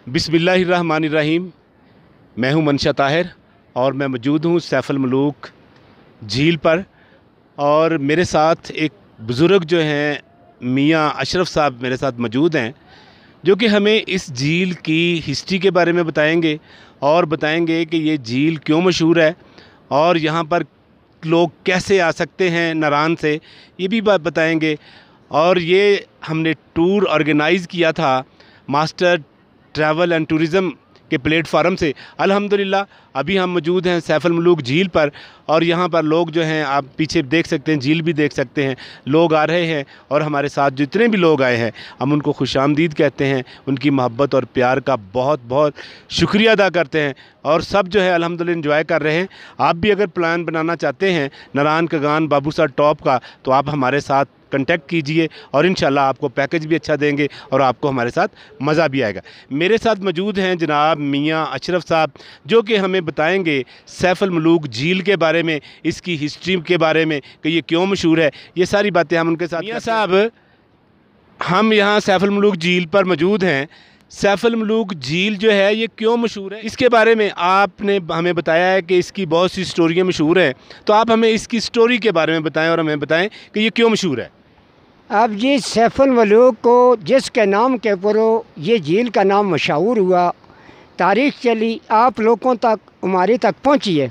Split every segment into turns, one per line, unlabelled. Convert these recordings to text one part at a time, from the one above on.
बिस्मिल्लाहिर्रहमानिर्रहीम। मैं हूं मनशा ताहिर और मैं मौजूद हूं सैफ अल मलूक झील पर। और मेरे साथ एक बुज़ुर्ग जो हैं मियाँ अशरफ साहब मेरे साथ मौजूद हैं, जो कि हमें इस झील की हिस्ट्री के बारे में बताएंगे और बताएंगे कि ये झील क्यों मशहूर है और यहाँ पर लोग कैसे आ सकते हैं नारान से, ये भी बात बताएंगे। और ये हमने टूर ऑर्गेनाइज़ किया था मास्टर ट्रैवल एंड टूरिज़म के प्लेटफार्म से। अल्हम्दुलिल्लाह अभी हम मौजूद हैं सैफ अल मलूक झील पर और यहाँ पर लोग जो हैं, आप पीछे देख सकते हैं, झील भी देख सकते हैं, लोग आ रहे हैं। और हमारे साथ जितने भी लोग आए हैं हम उनको खुशामदीद कहते हैं, उनकी मोहब्बत और प्यार का बहुत बहुत शुक्रिया अदा करते हैं। और सब जो है अल्हम्दुलिल्लाह एंजॉय कर रहे हैं। आप भी अगर प्लान बनाना चाहते हैं नारान कगान बाबूसा टॉप का, तो आप हमारे साथ कांटेक्ट कीजिए और इंशाल्लाह आपको पैकेज भी अच्छा देंगे और आपको हमारे साथ मज़ा भी आएगा। मेरे साथ मौजूद हैं जनाब मियाँ अशरफ साहब, जो कि हमें बताएंगे सैफ अल मलूक झील के बारे में, इसकी हिस्ट्री के बारे में कि ये क्यों मशहूर है। ये सारी बातें हम उनके साथ। मियाँ साहब, हम यहाँ सैफ अल मलूक झील पर मौजूद हैं। सैफ अल मलूक झील जो है ये क्यों मशहूर है, इसके बारे में आपने हमें बताया है कि इसकी बहुत सी स्टोरियाँ मशहूर हैं, तो आप हमें इसकी स्टोरी के बारे में बताएं और हमें बताएं कि ये क्यों मशहूर है।
अब जी सैफ अल मलूक को जिसके नाम के ऊपर ये झील का नाम मशहूर हुआ, तारीख़ चली, आप लोगों तक हमारे तक पहुंची है।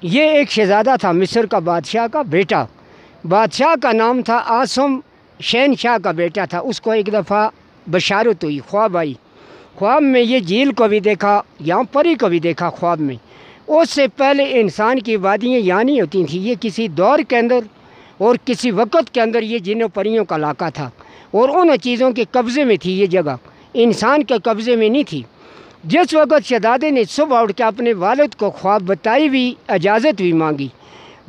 ये एक शहज़ादा था, मिस्र का बादशाह का बेटा। बादशाह का नाम था आसम, शहनशाह का बेटा था। उसको एक दफ़ा बशारत हुई, ख्वाब आई। ख्वाब में ये झील को भी देखा, यहाँ परी को भी देखा ख्वाब में। उससे पहले इंसान की वादियाँ यहाँ नहीं होती थी। ये किसी दौर के अंदर और किसी वक़्त के अंदर ये जिन्नों परियों का इलाका था और उन चीज़ों के कब्ज़े में थी ये जगह, इंसान के कब्ज़े में नहीं थी। जिस वक़्त शहज़ादे ने सुबह उठ के अपने वालिद को ख्वाब बताई भी, इजाज़त भी मांगी,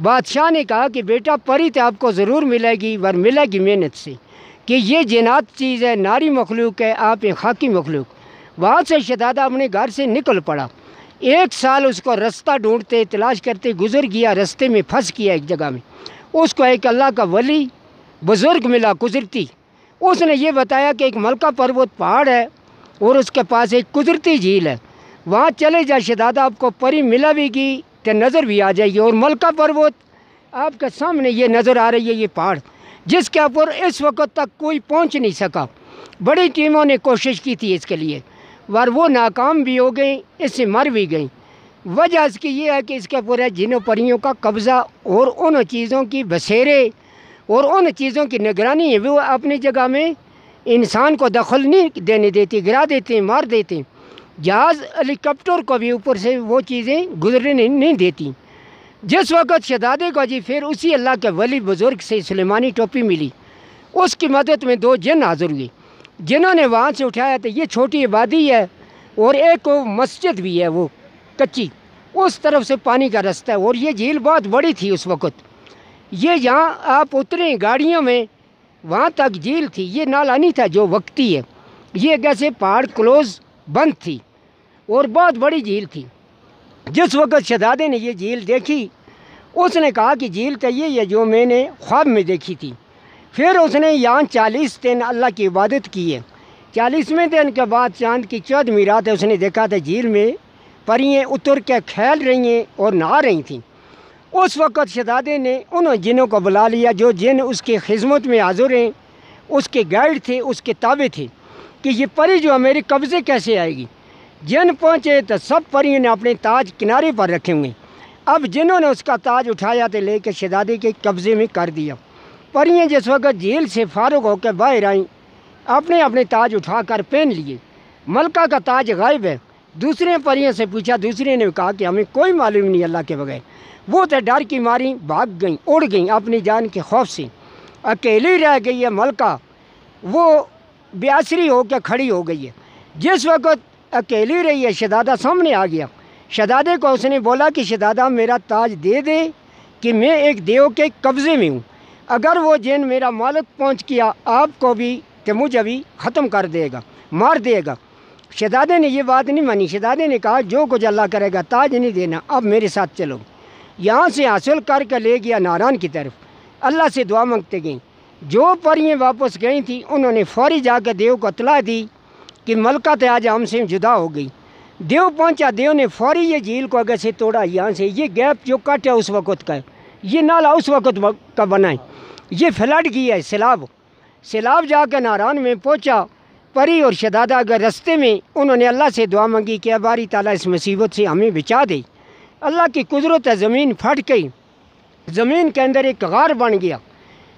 बादशाह ने कहा कि बेटा परी तो आपको ज़रूर मिलेगी, वर मिलेगी मेहनत से, कि ये जिन्नात चीज़ है, नारी मखलूक है, आप एक खाकी मखलूक। वहाँ से शहज़ादा अपने घर से निकल पड़ा। 1 साल उसको रास्ता ढूंढते तलाश करते गुजर गया, रास्ते में फंस गया एक जगह में। उसको एक अल्लाह का वली बुज़ुर्ग मिला कुदरती। उसने ये बताया कि एक मलका पर्वत पहाड़ है और उसके पास एक कुदरती झील है, वहाँ चले जा शहज़ादा, आपको परी मिला भी की तो नज़र भी आ जाएगी। और मलका पर्वत आपके सामने ये नज़र आ रही है, ये पहाड़ जिसके ऊपर इस वक्त तक कोई पहुँच नहीं सका। बड़ी टीमों ने कोशिश की थी इसके लिए, पर वो नाकाम भी हो गई, इससे मर भी गई। वजह इसकी ये है कि इसके ऊपर है जिन्नों परियों का कब्ज़ा और उन चीज़ों की बसेरे और उन चीज़ों की निगरानी है। वो अपनी जगह में इंसान को दखल नहीं देने देती, गिरा देते, मार देते। जहाज़ हेलीकॉप्टर को भी ऊपर से वो चीज़ें गुजरने नहीं देती। जिस वक्त शहज़ादे को जी फिर उसी अल्लाह के वली बुज़ुर्ग से सुलेमानी टोपी मिली, उसकी मदद में 2 जिन हाज़िर हुए, जिन्होंने वहाँ से उठाया। तो ये छोटी आबादी है और एक मस्जिद भी है, वो कच्ची, उस तरफ से पानी का रास्ता है। और ये झील बहुत बड़ी थी उस वक़्त। ये यहाँ आप उतरे गाड़ियों में, वहाँ तक झील थी। ये नाला नहीं था जो वक्ती है, ये कैसे पहाड़ क्लोज़ बंद थी और बहुत बड़ी झील थी। जिस वक़्त शहज़ादे ने ये झील देखी, उसने कहा कि झील तो ये है जो मैंने ख्वाब में देखी थी। फिर उसने यहाँ 40 दिन अल्लाह की इबादत की है। 40वें दिन के बाद चाँद की 14वीं रात है, उसने देखा था झील में परियां उतर के खेल रही हैं और नहा रही थीं। उस वक़्त शहज़ादे ने उन जिनों को बुला लिया जो जिन उसकी खिदमत में हाज़िर हैं, उसके गाइड थे, उसके ताबे थे, कि ये परी जो है मेरे कब्ज़े कैसे आएगी। जिन पहुँचे तो सब परियों ने अपने ताज किनारे पर रखे हुए। अब जिन्होंने उसका ताज उठाया तो लेकर शहज़ादे के कब्ज़े में कर दिया। परियां जिस वक़्त झील से फारुग होकर बाहर आईं, अपने अपने ताज उठा कर पहन लिए। मलका का ताज गायब है। दूसरे परियों से पूछा, दूसरे ने कहा कि हमें कोई मालूम नहीं अल्लाह के बगैर। वो तो डर की मारी भाग गई, उड़ गई अपनी जान के खौफ से। अकेली रह गई है मलका, वो बेअसरी होकर खड़ी हो गई है। जिस वक़्त अकेली रही है, शहज़ादा सामने आ गया। शहज़ादे को उसने बोला कि शहज़ादा मेरा ताज दे दे कि मैं एक देव के कब्ज़े में हूँ, अगर वो जिन मेरा मालिक पहुँच गया आपको भी तो मुझे भी ख़त्म कर देगा, मार देगा। शहज़ादे ने ये बात नहीं मानी। शहज़ादे ने कहा जो कुछ अल्लाह करेगा, ताज नहीं देना, अब मेरे साथ चलो। यहाँ से हासिल करके ले गया नारान की तरफ। अल्लाह से दुआ मांगते गई। जो परियां वापस गई थी उन्होंने फौरी जाकर देव को इत्तला दी کہ मलका तो आज हमसे जुदा हो गई। देव पहुंचा, देव ने फौरी ये झील को अगर से तोड़ा, यहाँ से ये गैप जो कट है उस वक़्त का, ये नाला उस वक़्त का बना है, ये फ्लड किया है, सैलाब जाकर नारायण में पहुंचा। परी और शहजादा अगर रास्ते में उन्होंने अल्लाह से दुआ मांगी कि बारी ताला इस मुसीबत से हमें बचा दे। अल्लाह की कुदरत है, ज़मीन फट गई, ज़मीन के अंदर एक गार बन गया।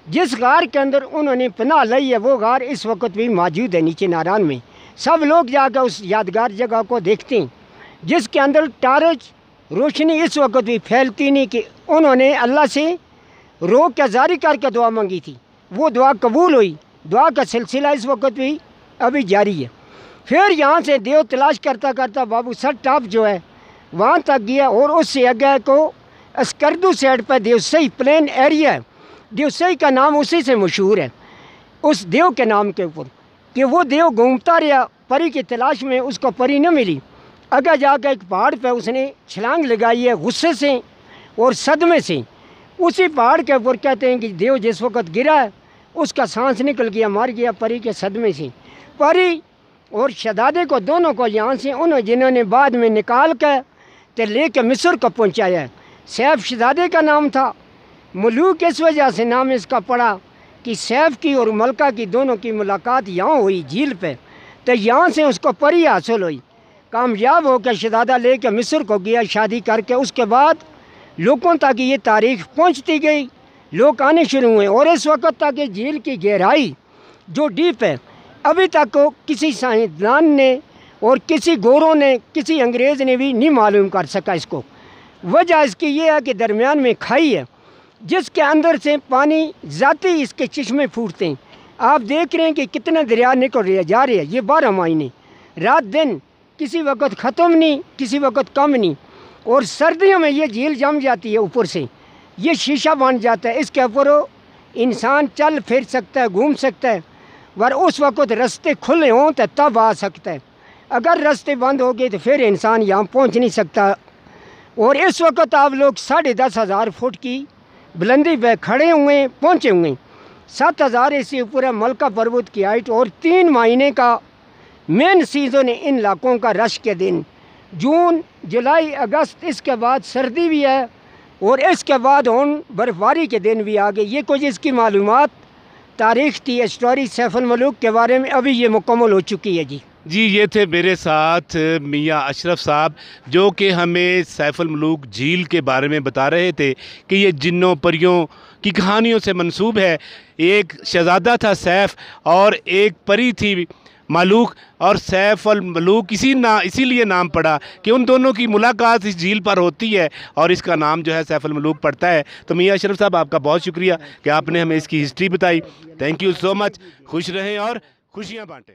जिस गार के अंदर उन्होंने पनाह ली है वो गार इस वक्त भी मौजूद है नीचे नारायण में। सब लोग जाकर उस यादगार जगह को देखते हैं, जिसके अंदर टारच रोशनी इस वक्त भी फैलती नहीं कि उन्होंने अल्लाह से रोक के जारी करके दुआ मांगी थी, वो दुआ कबूल हुई। दुआ का सिलसिला इस वक्त भी अभी जारी है। फिर यहाँ से देव तलाश करता करता बाबू सर टॉप जो है वहाँ तक गया, और उससे आगे को अस्करदू साइड पर देवसई प्लेन एरिया है। देवसई का नाम उसी से मशहूर है, उस देव के नाम के ऊपर, कि वो देव घूमता रहा परी की तलाश में, उसको परी न मिली। आगे जाकर एक पहाड़ पर उसने छलांग लगाई है गुस्से से और सदमे से। उसी पहाड़ के ऊपर कहते हैं कि देव जिस वक्त गिरा है उसका सांस निकल गया, मर गया परी के सदमे से। परी और शहजादे को दोनों को यहाँ से उन्होंने जिन्होंने बाद में निकाल कर तो ले कर मिस्र को पहुँचाया है। सैफ शहजादे का नाम था, मलूक इस वजह से नाम इसका पड़ा कि सैफ की और मलका की दोनों की मुलाकात यहाँ हुई झील पे, तो यहाँ से उसको परी हासिल हुई। कामयाब होकर शहजादा ले कर मिस्र को गया शादी करके। उसके बाद लोगों तक ये तारीख पहुँचती गई, लोग आने शुरू हुए, और इस वक्त तक ये झील की गहराई जो डीप है अभी तक को किसी साइंसदान ने और किसी गोरों ने, किसी अंग्रेज़ ने भी नहीं मालूम कर सका इसको। वजह इसकी ये है कि दरमियान में खाई है जिसके अंदर से पानी ज़ाती इसके चश्मे फूटते हैं। आप देख रहे हैं कि कितने दरिया निकल रहे जा रहे हैं, ये 12 महीने रात दिन, किसी वक्त ख़त्म नहीं, किसी वक्त कम नहीं। और सर्दियों में ये झील जम जाती है, ऊपर से ये शीशा बन जाता है, इसके ऊपर इंसान चल फिर सकता है, घूम सकता है। वर उस वक्त रास्ते खुले हों तो तब आ सकता है, अगर रास्ते बंद हो गए तो फिर इंसान यहाँ पहुँच नहीं सकता। और इस वक्त आप लोग 10,500 फुट की बुलंदी पे खड़े हुए पहुँचे हुए, 7,000 इससे ऊपर है मलका पर्वत की हाइट। और 3 महीने का मेन सीज़न है इन इलाकों का, रश के दिन जून जुलाई अगस्त, इसके बाद सर्दी भी है और इसके बाद उन बर्फबारी के दिन भी आ गए। ये कुछ इसकी मालूमात तारीख थी स्टोरी सैफुल मलूक के बारे में, अभी ये मुकम्मल हो चुकी है जी।
ये थे मेरे साथ मियाँ अशरफ साहब, जो कि हमें सैफुल मलूक झील के बारे में बता रहे थे कि ये जिन्नों परियों की कहानियों से मंसूब है। एक शहज़ादा था सैफ और एक परी थी मलूक, और सैफुल मलूक इसीलिए नाम पड़ा कि उन दोनों की मुलाकात इस झील पर होती है और इसका नाम जो है सैफुल मलूक पड़ता है। तो मियाँ अशरफ साहब, आपका बहुत शुक्रिया कि आपने हमें इसकी हिस्ट्री बताई। Thank you so much. खुश रहें और खुशियाँ बांटें।